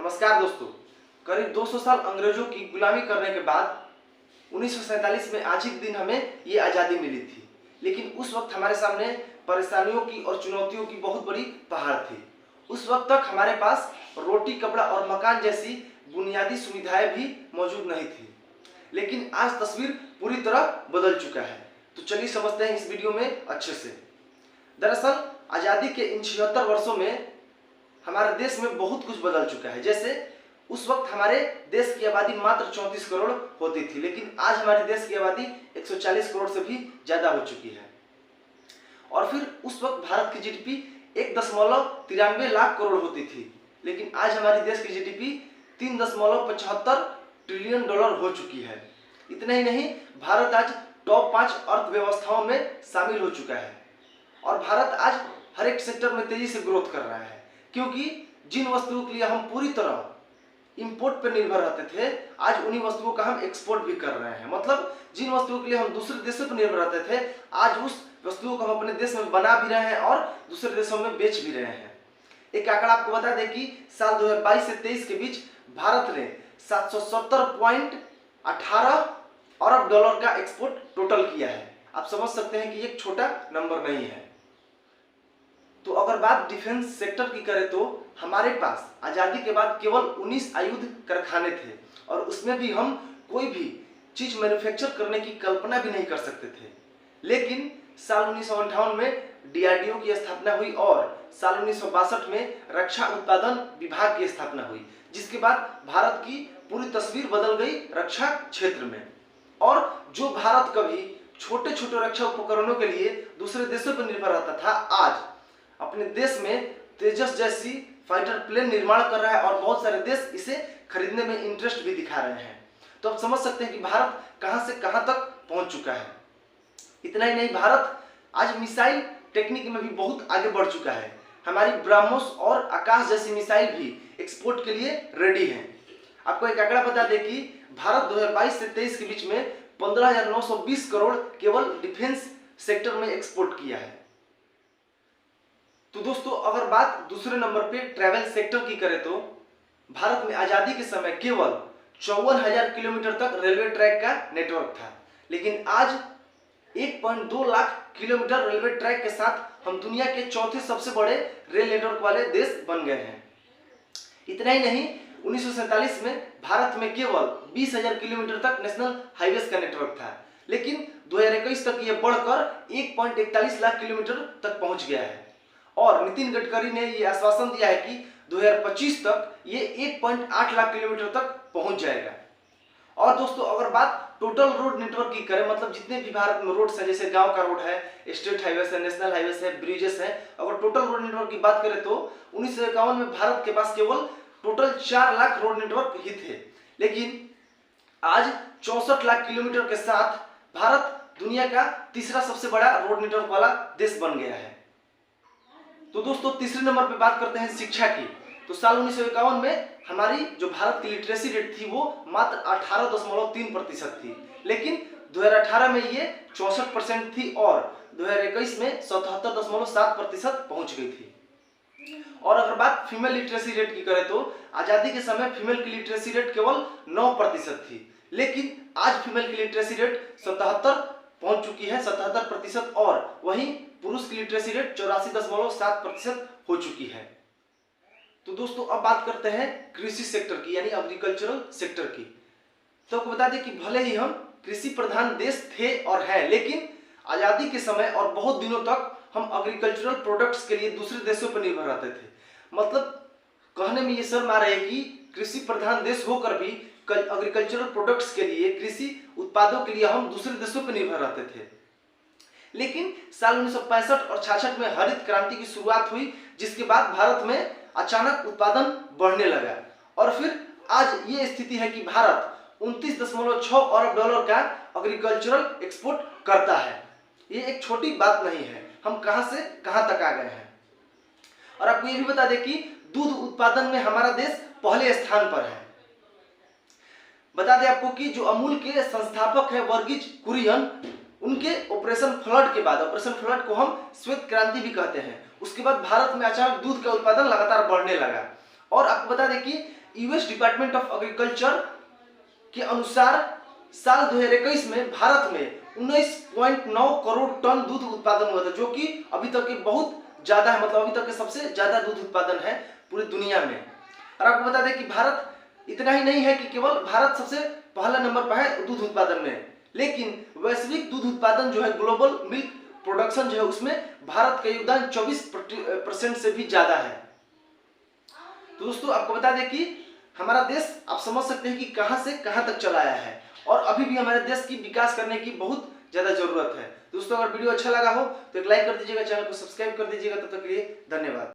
नमस्कार दोस्तों। करीब 200 साल अंग्रेजों की गुलामी करने के बाद 1947 में आज ही के दिन हमें ये आज़ादी मिली थी। लेकिन उस वक्त हमारे सामने परेशानियों की और चुनौतियों की बहुत बड़ी पहाड़ थी। उस वक्त तक हमारे पास रोटी, कपड़ा और मकान जैसी बुनियादी सुविधाएं भी मौजूद नहीं थी। लेकिन आज तस्वीर पूरी तरह बदल चुका है। तो चलिए समझते हैं इस वीडियो में अच्छे से। दरअसल आज़ादी के इन 76 वर्षों में हमारे देश में बहुत कुछ बदल चुका है। जैसे उस वक्त हमारे देश की आबादी मात्र 34 करोड़ होती थी, लेकिन आज हमारे देश की आबादी 140 करोड़ से भी ज़्यादा हो चुकी है। और फिर उस वक्त भारत की जीडीपी 1.93 लाख करोड़ होती थी, लेकिन आज हमारे देश की जीडीपी 3.75 ट्रिलियन डॉलर हो चुकी है। इतना ही नहीं, भारत आज टॉप 5 अर्थव्यवस्थाओं में शामिल हो चुका है। और भारत आज हर एक सेक्टर में तेजी से ग्रोथ कर रहा है, क्योंकि जिन वस्तुओं के लिए हम पूरी तरह इंपोर्ट पर निर्भर रहते थे, आज उन्हीं वस्तुओं का हम एक्सपोर्ट भी कर रहे हैं। मतलब जिन वस्तुओं के लिए हम दूसरे देशों पर निर्भर रहते थे, आज उस वस्तुओं को हम अपने देश में बना भी रहे हैं और दूसरे देशों में बेच भी रहे हैं। एक आंकड़ा आपको बता दें कि साल 2022 से 23 के बीच भारत ने 770.18 अरब डॉलर का एक्सपोर्ट टोटल किया है। आप समझ सकते हैं कि एक छोटा नंबर नहीं है। तो अगर बात डिफेंस सेक्टर की करें तो हमारे पास आज़ादी के बाद केवल 19 आयुध कारखाने थे, और उसमें भी हम कोई भी चीज मैन्युफैक्चर करने की कल्पना भी नहीं कर सकते थे। लेकिन साल 1958 में डीआरडीओ की स्थापना हुई और साल 1962 में रक्षा उत्पादन विभाग की स्थापना हुई, जिसके बाद भारत की पूरी तस्वीर बदल गई रक्षा क्षेत्र में। और जो भारत कभी छोटे छोटे रक्षा उपकरणों के लिए दूसरे देशों पर निर्भर रहता था, आज अपने देश में तेजस जैसी फाइटर प्लेन निर्माण कर रहा है और बहुत सारे देश इसे खरीदने में इंटरेस्ट भी दिखा रहे हैं। तो आप समझ सकते हैं कि भारत कहां से कहां तक पहुंच चुका है। इतना ही नहीं, भारत आज मिसाइल टेक्निक में भी बहुत आगे बढ़ चुका है। हमारी ब्रह्मोस और आकाश जैसी मिसाइल भी एक्सपोर्ट के लिए रेडी है। आपको एक आंकड़ा बता दें कि भारत 2022 से 23 के बीच में 15,920 करोड़ केवल डिफेंस सेक्टर में एक्सपोर्ट किया है। तो दोस्तों, अगर बात दूसरे नंबर पे ट्रैवल सेक्टर की करें तो भारत में आजादी के समय केवल 54,000 किलोमीटर तक रेलवे ट्रैक का नेटवर्क था, लेकिन आज 1.2 लाख किलोमीटर रेलवे ट्रैक के साथ हम दुनिया के चौथे सबसे बड़े रेल नेटवर्क वाले देश बन गए हैं। इतना ही नहीं, 1947 में भारत में केवल 20,000 किलोमीटर तक नेशनल हाईवेज का नेटवर्क था, लेकिन 2021 तक यह बढ़कर 1.41 लाख किलोमीटर तक पहुंच गया है। और नितिन गडकरी ने यह आश्वासन दिया है कि 2025 तक ये 1.8 लाख किलोमीटर तक पहुंच जाएगा। और दोस्तों, अगर बात टोटल रोड नेटवर्क की करें, मतलब जितने भी भारत में रोड्स हैं, जैसे गांव का रोड है, स्टेट हाईवे है, नेशनल हाईवे है, ब्रिजेस है, अगर टोटल रोड नेटवर्क की बात करें तो 1951 में भारत के पास केवल टोटल 4 लाख रोड नेटवर्क ही थे। लेकिन आज 64 लाख किलोमीटर के साथ भारत दुनिया का तीसरा सबसे बड़ा रोड नेटवर्क वाला देश बन गया है। तो दोस्तों, तीसरे नंबर पे बात करते हैं शिक्षा की। तो साल 1951 में हमारी जो भारत की लिटरेसी रेट थी वो मात्र 18.3% थी, लेकिन 2018 में ये 64% थी और 2021 में 77.7% पहुंच गई थी। और अगर बात फीमेल लिटरेसी रेट की करें तो आजादी के समय फीमेल की लिटरेसी रेट केवल 9% थी, लेकिन आज फीमेल की लिटरेसी रेट 77 पहुंच चुकी है, 77%। और वहीं पुरुष की लिटरेसी रेट 84.7% हो चुकी है। तो दोस्तों, अब बात करते हैं कृषि सेक्टर की, यानी एग्रीकल्चरल सेक्टर की। तो आपको बता दें कि भले ही हम कृषि प्रधान देश थे और हैं, लेकिन आजादी के समय और बहुत दिनों तक हम एग्रीकल्चरल प्रोडक्ट्स के लिए दूसरे देशों पर निर्भर रहते थे। मतलब कहने में ये शर्म आ रही है कि कृषि प्रधान देश होकर भी एग्रीकल्चरल प्रोडक्ट्स के लिए, कृषि उत्पादों के लिए हम दूसरे देशों पर निर्भर रहते थे। लेकिन साल 1965 और 66 में हरित क्रांति की शुरुआत हुई, जिसके बाद भारत में अचानक उत्पादन बढ़ने लगा। और फिर आज ये स्थिति है कि भारत 29.6 अरब डॉलर का एग्रीकल्चरल एक्सपोर्ट करता है। ये एक छोटी बात नहीं है, हम कहां से कहां तक आ गए हैं। और आपको ये भी बता दें कि दूध उत्पादन में हमारा देश पहले स्थान पर है। बता दें आपको कि जो अमूल के संस्थापक है वर्गीज कुरियन, उनके ऑपरेशन फ्लड के बाद, ऑपरेशन फ्लड को हम श्वेत क्रांति भी कहते हैं, उसके बाद भारत में अचानक दूध का उत्पादन लगातार बढ़ने लगा। और आपको बता दें कि यूएस डिपार्टमेंट ऑफ एग्रीकल्चर के अनुसार साल 2021 में भारत में 19.9 करोड़ टन दूध उत्पादन हुआ था, जो कि अभी तक के बहुत ज्यादा है, मतलब अभी तक के सबसे ज्यादा दूध उत्पादन है पूरी दुनिया में। और आपको बता दें कि भारत इतना ही नहीं है कि केवल भारत सबसे पहला नंबर पर है दूध उत्पादन में, लेकिन वैश्विक दूध उत्पादन जो है, ग्लोबल मिल्क प्रोडक्शन जो है, उसमें भारत का योगदान 24% से भी ज्यादा है। तो दोस्तों आपको बता दें कि हमारा देश आप समझ सकते हैं कि कहां से कहां तक चला आया है, और अभी भी हमारे देश की विकास करने की बहुत ज्यादा जरूरत है। दोस्तों अगर वीडियो अच्छा लगा हो तो एक लाइक कर दीजिएगा, चैनल को सब्सक्राइब कर दीजिएगा। तब तक के लिए धन्यवाद।